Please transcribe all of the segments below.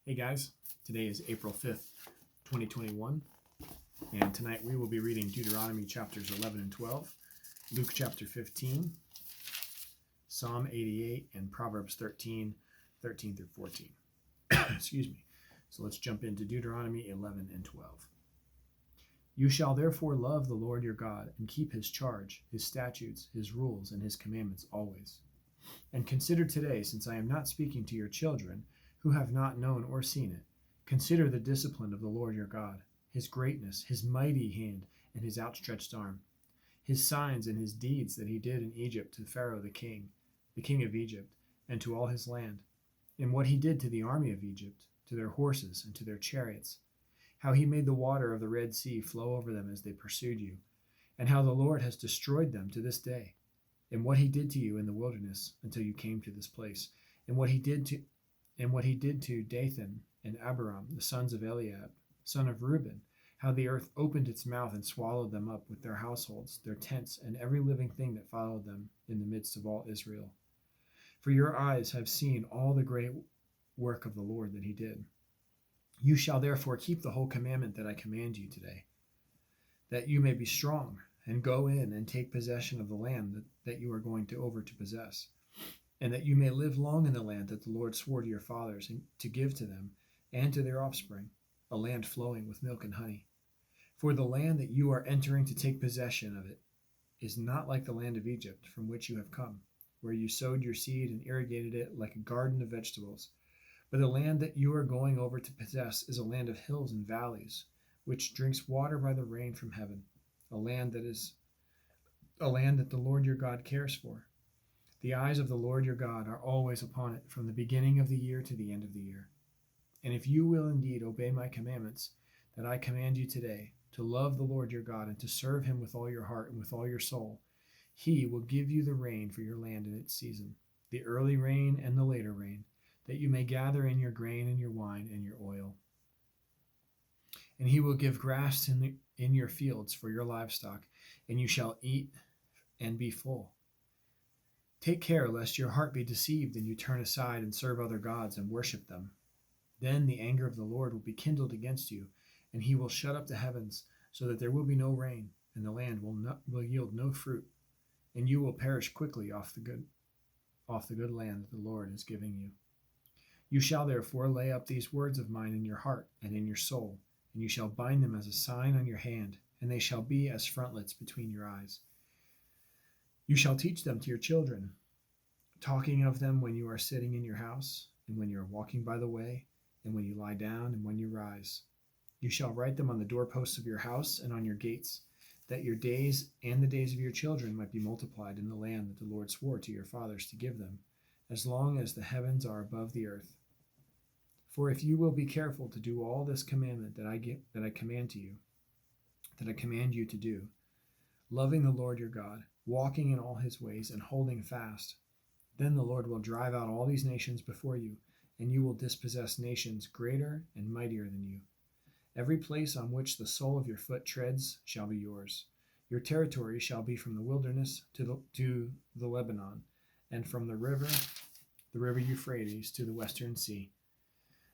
Hey guys, today is April 5th, 2021, and tonight we will be reading Deuteronomy chapters 11 and 12, Luke chapter 15, Psalm 88, and Proverbs 13 through 14. Excuse me. So let's jump into Deuteronomy 11 and 12. You shall therefore love the Lord your God and keep his charge, his statutes, his rules, and his commandments always. And consider today, since I am not speaking to your children, who have not known or seen it, consider the discipline of the Lord your God, his greatness, his mighty hand, and his outstretched arm, his signs and his deeds that he did in Egypt to Pharaoh the king of Egypt, and to all his land, and what he did to the army of Egypt, to their horses and to their chariots, how he made the water of the Red Sea flow over them as they pursued you, and how the Lord has destroyed them to this day, and what he did to you in the wilderness until you came to this place, and what he did to Dathan and Abiram, the sons of Eliab, son of Reuben, how the earth opened its mouth and swallowed them up with their households, their tents, and every living thing that followed them in the midst of all Israel. For your eyes have seen all the great work of the Lord that he did. You shall therefore keep the whole commandment that I command you today, that you may be strong, and go in and take possession of the land that you are going to possess, and that you may live long in the land that the Lord swore to your fathers to give to them and to their offspring, a land flowing with milk and honey. For the land that you are entering to take possession of it is not like the land of Egypt, from which you have come, where you sowed your seed and irrigated it like a garden of vegetables. But the land that you are going over to possess is a land of hills and valleys, which drinks water by the rain from heaven, a land that the Lord your God cares for. The eyes of the Lord your God are always upon it, from the beginning of the year to the end of the year. And if you will indeed obey my commandments that I command you today, to love the Lord your God and to serve him with all your heart and with all your soul, he will give you the rain for your land in its season, the early rain and the later rain, that you may gather in your grain and your wine and your oil. And he will give grass in your fields for your livestock, and you shall eat and be full. Take care lest your heart be deceived and you turn aside and serve other gods and worship them. Then the anger of the Lord will be kindled against you, and he will shut up the heavens so that there will be no rain, and the land will yield no fruit, and you will perish quickly off the good land that the Lord is giving you. You shall therefore lay up these words of mine in your heart and in your soul, and you shall bind them as a sign on your hand, and they shall be as frontlets between your eyes. You shall teach them to your children, talking of them when you are sitting in your house, and when you are walking by the way, and when you lie down, and when you rise. You shall write them on the doorposts of your house and on your gates, that your days and the days of your children might be multiplied in the land that the Lord swore to your fathers to give them, as long as the heavens are above the earth. For if you will be careful to do all this commandment that I command you to do, loving the Lord your God, walking in all his ways, and holding fast, then the Lord will drive out all these nations before you, and you will dispossess nations greater and mightier than you. Every place on which the sole of your foot treads shall be yours. Your territory shall be from the wilderness to the Lebanon, and from the river Euphrates to the western sea.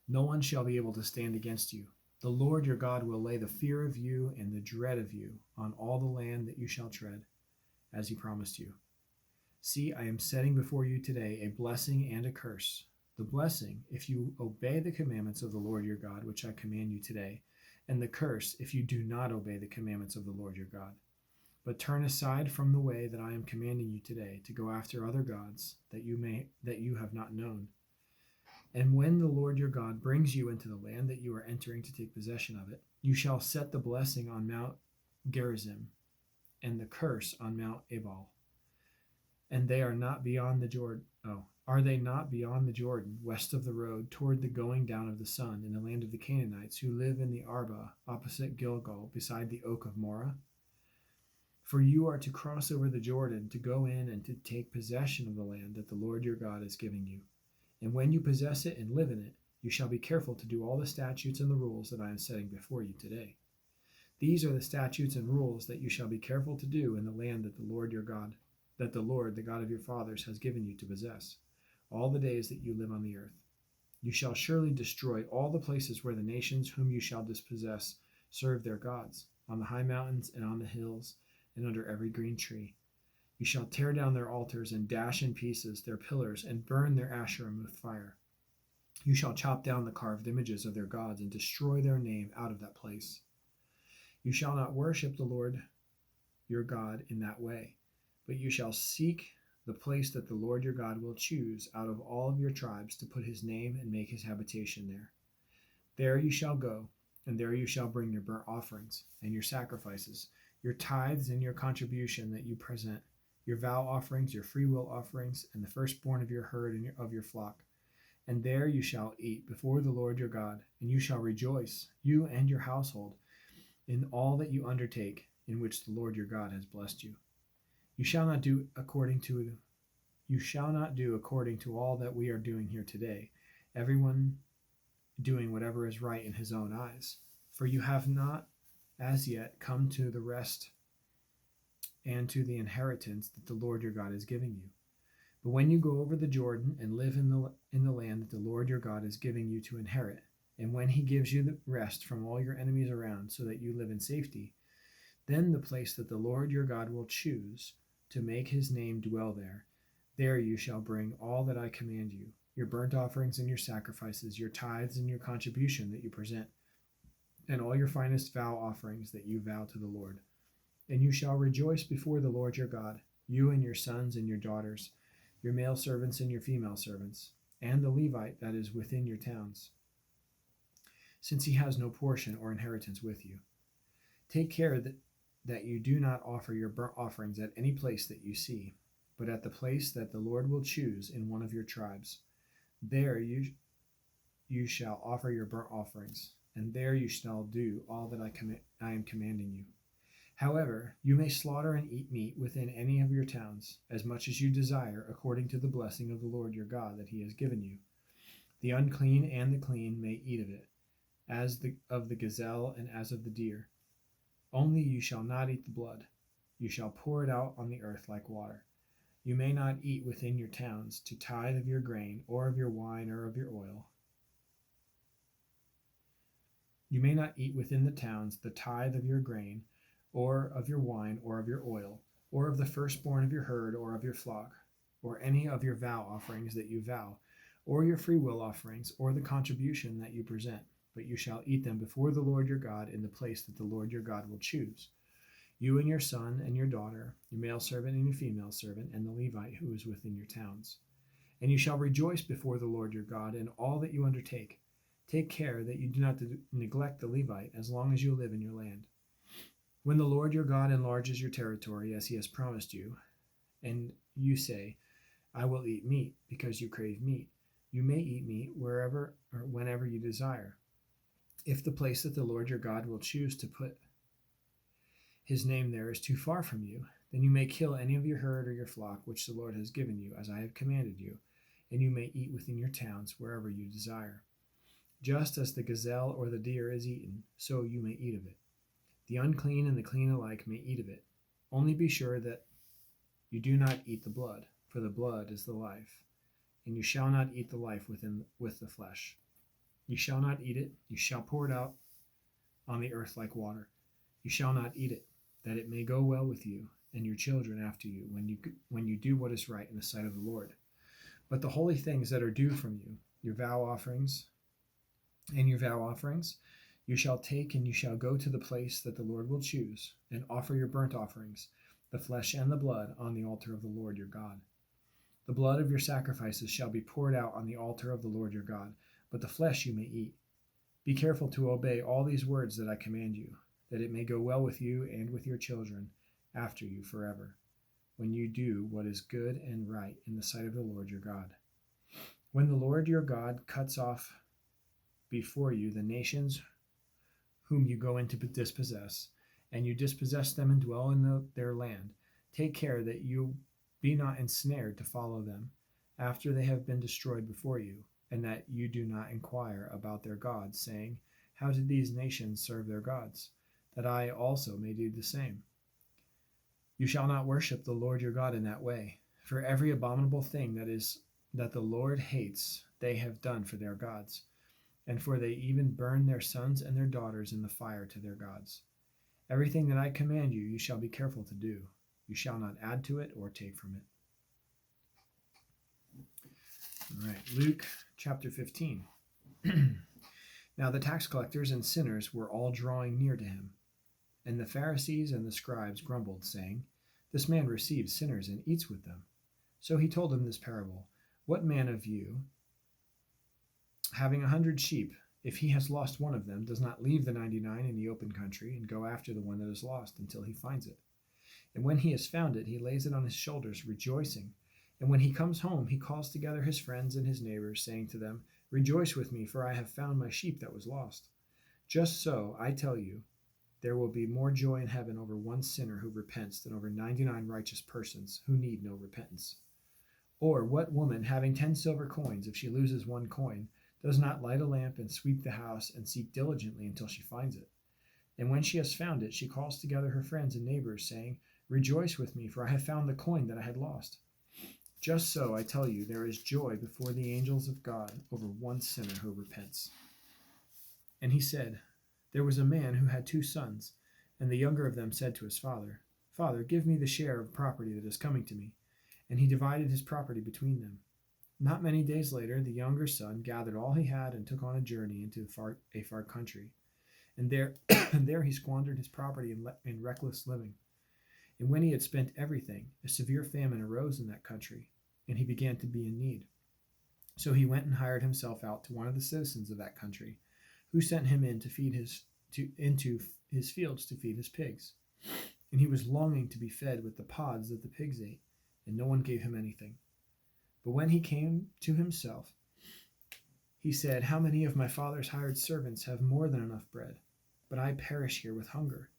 No one shall be able to stand against you. The Lord your God will lay the fear of you and the dread of you on all the land that you shall tread, as he promised you. See, I am setting before you today a blessing and a curse. The blessing, if you obey the commandments of the Lord your God, which I command you today, and the curse, if you do not obey the commandments of the Lord your God, but turn aside from the way that I am commanding you today to go after other gods that you have not known. And when the Lord your God brings you into the land that you are entering to take possession of it, you shall set the blessing on Mount Gerizim and the curse on Mount Ebal. And they are not beyond the Jordan. Are they not beyond the Jordan, west of the road, toward the going down of the sun, in the land of the Canaanites, who live in the Arba, opposite Gilgal, beside the oak of Moreh? For you are to cross over the Jordan to go in and to take possession of the land that the Lord your God is giving you. And when you possess it and live in it, you shall be careful to do all the statutes and the rules that I am setting before you today. These are the statutes and rules that you shall be careful to do in the land that the Lord, the God of your fathers, has given you to possess, all the days that you live on the earth. You shall surely destroy all the places where the nations whom you shall dispossess serve their gods, on the high mountains and on the hills, and under every green tree. You shall tear down their altars and dash in pieces their pillars and burn their Asherim with fire. You shall chop down the carved images of their gods and destroy their name out of that place. You shall not worship the Lord your God in that way, but you shall seek the place that the Lord your God will choose out of all of your tribes to put his name and make his habitation there. There you shall go, and there you shall bring your burnt offerings and your sacrifices, your tithes and your contribution that you present, your vow offerings, your freewill offerings, and the firstborn of your herd and of your flock. And there you shall eat before the Lord your God, and you shall rejoice, you and your household, in all that you undertake, in which the Lord your God has blessed you. You shall not do according to all that we are doing here today, everyone doing whatever is right in his own eyes. For you have not as yet come to the rest and to the inheritance that the Lord your God is giving you. But when you go over the Jordan and live in the land that the Lord your God is giving you to inherit, and when he gives you the rest from all your enemies around so that you live in safety, then the place that the Lord your God will choose to make his name dwell there you shall bring all that I command you, your burnt offerings and your sacrifices, your tithes and your contribution that you present, and all your finest vow offerings that you vow to the Lord. And you shall rejoice before the Lord your God, you and your sons and your daughters, your male servants and your female servants, and the Levite that is within your towns, since he has no portion or inheritance with you. Take care that you do not offer your burnt offerings at any place that you see, but at the place that the Lord will choose in one of your tribes. There you shall offer your burnt offerings, and there you shall do all that I am commanding you. However, you may slaughter and eat meat within any of your towns, as much as you desire, according to the blessing of the Lord your God that he has given you. The unclean and the clean may eat of it, as of the gazelle and as of the deer. Only you shall not eat the blood. You shall pour it out on the earth like water. You may not eat within your towns to tithe of your grain, or of your wine, or of your oil. You may not eat within the towns the tithe of your grain, or of your wine, or of your oil, or of the firstborn of your herd, or of your flock, or any of your vow offerings that you vow, or your freewill offerings, or the contribution that you present. But you shall eat them before the Lord your God in the place that the Lord your God will choose. You and your son and your daughter, your male servant and your female servant, and the Levite who is within your towns. And you shall rejoice before the Lord your God in all that you undertake. Take care that you do not neglect the Levite as long as you live in your land. When the Lord your God enlarges your territory as he has promised you, and you say, I will eat meat because you crave meat, you may eat meat wherever or whenever you desire. If the place that the Lord your God will choose to put his name there is too far from you, then you may kill any of your herd or your flock which the Lord has given you, as I have commanded you, and you may eat within your towns wherever you desire. Just as the gazelle or the deer is eaten, so you may eat of it. The unclean and the clean alike may eat of it. Only be sure that you do not eat the blood, for the blood is the life, and you shall not eat the life with the flesh. You shall not eat it, you shall pour it out on the earth like water. You shall not eat it, that it may go well with you and your children after you, when you do what is right in the sight of the Lord. But the holy things that are due from you, your vow offerings, you shall take, and you shall go to the place that the Lord will choose, and offer your burnt offerings, the flesh and the blood, on the altar of the Lord your God. The blood of your sacrifices shall be poured out on the altar of the Lord your God, but the flesh you may eat. Be careful to obey all these words that I command you, that it may go well with you and with your children after you forever, when you do what is good and right in the sight of the Lord your God. When the Lord your God cuts off before you the nations whom you go in to dispossess, and you dispossess them and dwell in their land, take care that you be not ensnared to follow them after they have been destroyed before you, and that you do not inquire about their gods, saying, How did these nations serve their gods? That I also may do the same. You shall not worship the Lord your God in that way, for every abominable thing that the Lord hates, they have done for their gods, and for they even burn their sons and their daughters in the fire to their gods. Everything that I command you, you shall be careful to do. You shall not add to it or take from it. All right, Luke chapter 15. Now the tax collectors and sinners were all drawing near to him. And the Pharisees and the scribes grumbled, saying, This man receives sinners and eats with them. So he told them this parable. What man of you, having 100 sheep, if he has lost one of them, does not leave the 99 in the open country and go after the one that is lost until he finds it? And when he has found it, he lays it on his shoulders, rejoicing. And when he comes home, he calls together his friends and his neighbors, saying to them, Rejoice with me, for I have found my sheep that was lost. Just so, I tell you, there will be more joy in heaven over one sinner who repents than over 99 righteous persons who need no repentance. Or what woman, having 10 silver coins, if she loses one coin, does not light a lamp and sweep the house and seek diligently until she finds it? And when she has found it, she calls together her friends and neighbors, saying, Rejoice with me, for I have found the coin that I had lost. Just so, I tell you, there is joy before the angels of God over one sinner who repents. And he said, There was a man who had 2 sons, and the younger of them said to his father, Father, give me the share of property that is coming to me. And he divided his property between them. Not many days later, the younger son gathered all he had and took on a journey into a far country. And there he squandered his property in reckless living. And when he had spent everything, a severe famine arose in that country, and he began to be in need. So he went and hired himself out to one of the citizens of that country, who sent him in into his fields to feed his pigs. And he was longing to be fed with the pods that the pigs ate, and no one gave him anything. But when he came to himself, he said, How many of my father's hired servants have more than enough bread? But I perish here with hunger.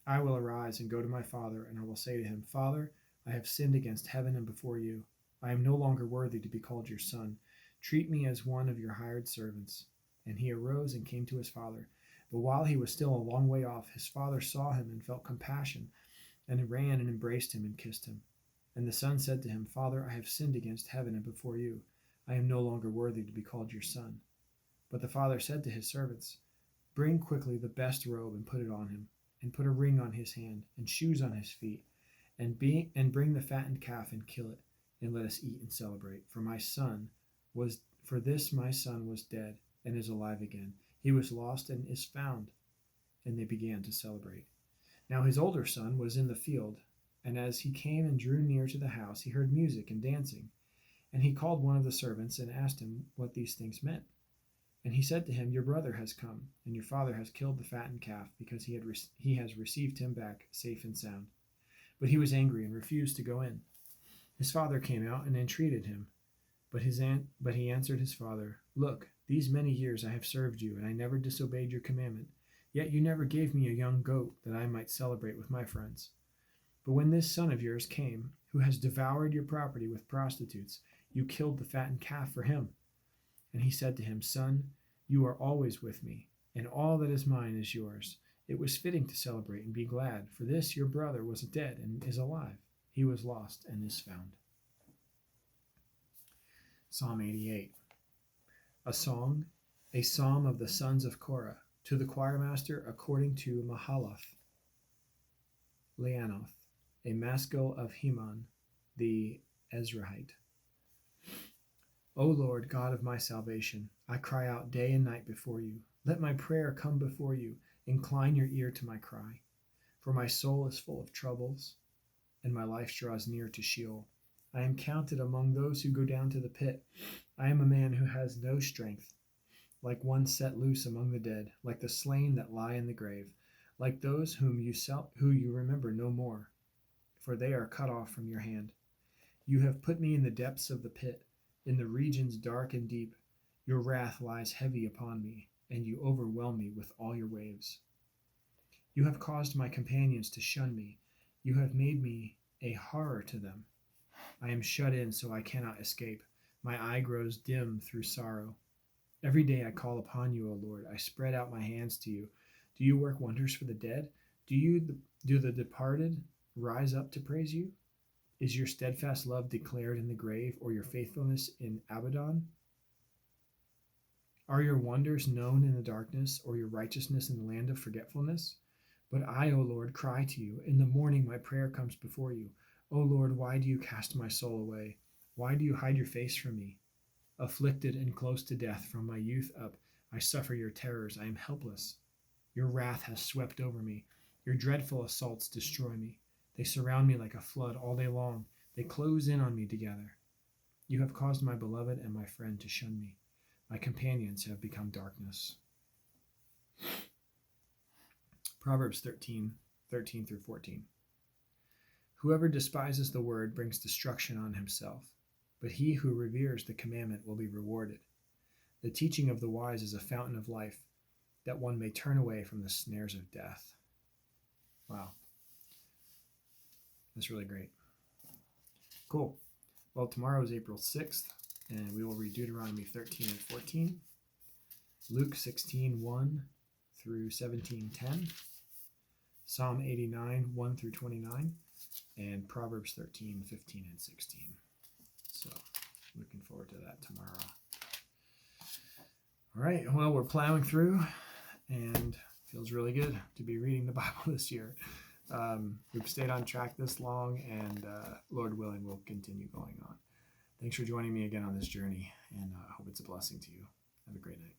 I will arise and go to my father, and I will say to him, Father, I have sinned against heaven and before you. I am no longer worthy to be called your son. Treat me as one of your hired servants. And he arose and came to his father. But while he was still a long way off, his father saw him and felt compassion, and ran and embraced him and kissed him. And the son said to him, Father, I have sinned against heaven and before you. I am no longer worthy to be called your son. But the father said to his servants, Bring quickly the best robe and put it on him, and put a ring on his hand, and shoes on his feet, and bring the fattened calf and kill it, and let us eat and celebrate. For my son was dead and is alive again. He was lost and is found. And they began to celebrate. Now his older son was in the field, and as he came and drew near to the house, he heard music and dancing. And he called one of the servants and asked him what these things meant. And he said to him, Your brother has come, and your father has killed the fattened calf, because he has received him back safe and sound. But he was angry and refused to go in. His father came out and entreated him. But he answered his father, Look, these many years I have served you, and I never disobeyed your commandment. Yet you never gave me a young goat that I might celebrate with my friends. But when this son of yours came, who has devoured your property with prostitutes, you killed the fattened calf for him. And he said to him, Son, you are always with me, and all that is mine is yours. It was fitting to celebrate and be glad, for this your brother was dead and is alive. He was lost and is found. Psalm 88. A song, a psalm of the sons of Korah, to the choirmaster according to Mahalath. Leanoth, a maskil of Heman, the Ezrahite. O Lord, God of my salvation, I cry out day and night before you. Let my prayer come before you. Incline your ear to my cry. For my soul is full of troubles, and my life draws near to Sheol. I am counted among those who go down to the pit. I am a man who has no strength, like one set loose among the dead, like the slain that lie in the grave, like those who you remember no more, for they are cut off from your hand. You have put me in the depths of the pit, in the regions dark and deep. Your wrath lies heavy upon me, and you overwhelm me with all your waves. You have caused my companions to shun me. You have made me a horror to them. I am shut in so I cannot escape. My eye grows dim through sorrow. Every day I call upon you, O Lord. I spread out my hands to you. Do you work wonders for the dead? Do the departed rise up to praise you? Is your steadfast love declared in the grave, or your faithfulness in Abaddon? Are your wonders known in the darkness, or your righteousness in the land of forgetfulness? But I, O Lord, cry to you. In the morning my prayer comes before you. O Lord, why do you cast my soul away? Why do you hide your face from me? Afflicted and close to death from my youth up, I suffer your terrors. I am helpless. Your wrath has swept over me. Your dreadful assaults destroy me. They surround me like a flood all day long. They close in on me together. You have caused my beloved and my friend to shun me. My companions have become darkness. Proverbs 13 through 14. Whoever despises the word brings destruction on himself, but he who reveres the commandment will be rewarded. The teaching of the wise is a fountain of life, that one may turn away from the snares of death. Wow. That's really great. Cool. Well, tomorrow is April 6th, and we will read Deuteronomy 13 and 14, Luke 16:1 through 17:10, Psalm 89, 1 through 29, and Proverbs 13, 15, and 16. So, looking forward to that tomorrow. All right, well, we're plowing through, and feels really good to be reading the Bible this year. We've stayed on track this long, and Lord willing, we'll continue going on. Thanks for joining me again on this journey, and I hope it's a blessing to you. Have a great night.